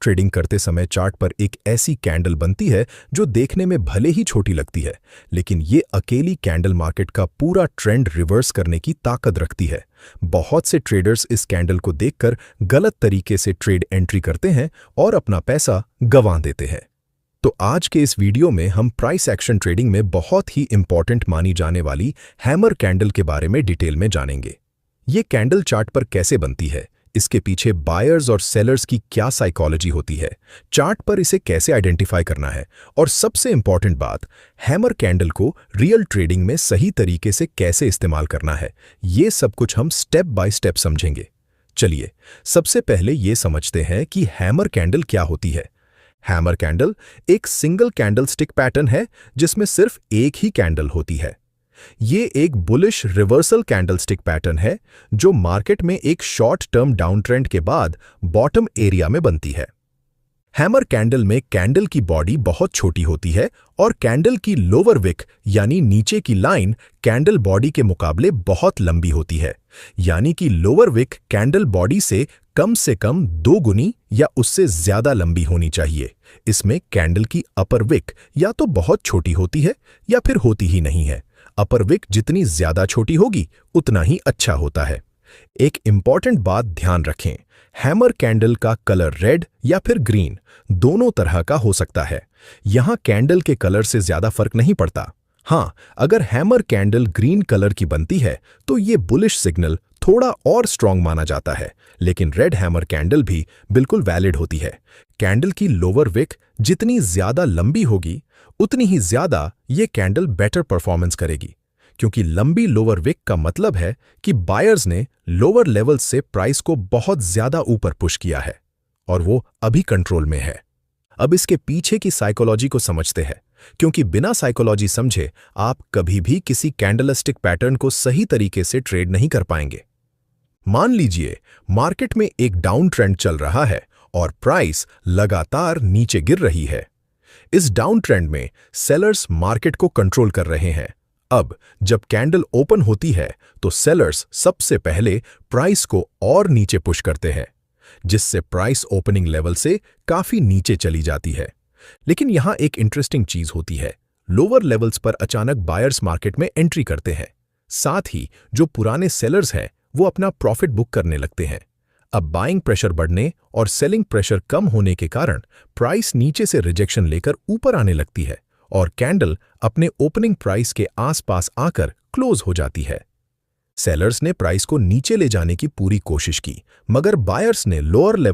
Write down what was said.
Trading करते समय chart पर एक ऐसी कैंडल बनती है जो देखने में भले ही छोटी लगती है, लेकिन ये अकेली कैंडल मार्केट का पूरा ट्रेंड रिवर्स करने की ताकत रखती है। बहुत से ट्रेडर्स इस कैंडल को देखकर गलत तरीके से ट्रेड एंट्री करते हैं और अपना पैसा गंवा देते हैं। तो आज के इस वीडियो में हम प्राइस एक्शन ट्रेडिंग में बहुत ही इंपॉर्टेंट मानी जाने वाली हैमर कैंडल के बारे में डिटेल में जानेंगे। ये कैंडल चार्ट पर कैसे बनती है, इसके पीछे बायर्स और सेलर्स की क्या साइकोलॉजी होती है, चार्ट पर इसे कैसे आइडेंटिफाई करना है, और सबसे इंपॉर्टेंट बात, हैमर कैंडल को रियल ट्रेडिंग में सही तरीके से कैसे इस्तेमाल करना है, ये सब कुछ हम स्टेप बाय स्टेप समझेंगे। चलिए सबसे पहले ये समझते हैं कि हैमर कैंडल क्या होती है। हैमर कैंडल एक सिंगल कैंडल स्टिक पैटर्न है जिसमें सिर्फ एक ही कैंडल होती है। ये एक बुलिश रिवर्सल कैंडलस्टिक पैटर्न है जो मार्केट में एक शॉर्ट टर्म डाउन ट्रेंड के बाद बॉटम एरिया में बनती है। हैमर कैंडल में कैंडल की बॉडी बहुत छोटी होती है और कैंडल की लोअर विक यानी नीचे की लाइन कैंडल बॉडी के मुकाबले बहुत लंबी होती है, यानी कि लोअर विक कैंडल बॉडी से कम 2 गुनी या उससे ज्यादा लंबी होनी चाहिए। इसमें कैंडल की अपर विक या तो बहुत छोटी होती है या फिर होती ही नहीं है। अपर विक जितनी ज्यादा छोटी होगी उतना ही अच्छा होता है। एक इंपॉर्टेंट बात ध्यान रखें, हैमर कैंडल का कलर रेड या फिर ग्रीन दोनों तरह का हो सकता है। यहां कैंडल के कलर से ज्यादा फर्क नहीं पड़ता। हां, अगर हैमर कैंडल ग्रीन कलर की बनती है तो ये बुलिश सिग्नल थोड़ा और स्ट्रांग माना जाता है, लेकिन रेड हैमर कैंडल भी बिल्कुल वैलिड होती है। कैंडल की लोअर विक जितनी ज्यादा लंबी होगी उतनी ही ज्यादा ये कैंडल बेटर परफॉर्मेंस करेगी, क्योंकि लंबी लोअर विक का मतलब है कि बायर्स ने लोअर लेवल से प्राइस को बहुत ज्यादा ऊपर पुश किया है और वो अभी कंट्रोल में है। अब इसके पीछे की साइकोलॉजी को समझते हैं, क्योंकि बिना साइकोलॉजी समझे आप कभी भी किसी कैंडलस्टिक पैटर्न को सही तरीके से ट्रेड नहीं कर पाएंगे। मान लीजिए मार्केट में एक डाउन ट्रेंड चल रहा है और प्राइस लगातार नीचे गिर रही है। इस डाउन ट्रेंड में सेलर्स मार्केट को कंट्रोल कर रहे हैं। अब जब कैंडल ओपन होती है तो सेलर्स सबसे पहले प्राइस को और नीचे पुश करते हैं, जिससे प्राइस ओपनिंग लेवल से काफी नीचे चली जाती है। लेकिन यहां एक इंटरेस्टिंग चीज होती है, लोअर लेवल्स पर अचानक बायर्स मार्केट में एंट्री करते हैं। साथ ही जो पुराने सेलर्स हैं वो अपना प्रॉफिट बुक करने लगते हैं। अब बाइंग प्रेशर बढ़ने और सेलिंग प्रेशर कम होने के कारण प्राइस नीचे से रिजेक्शन लेकर ऊपर आने लगती है और कैंडल अपने ओपनिंग प्राइस के आसपास आकर क्लोज हो जाती है। सेलर्स ने प्राइस को नीचे ले जाने की पूरी कोशिश की, मगर बायर्स ने लोअर लेवल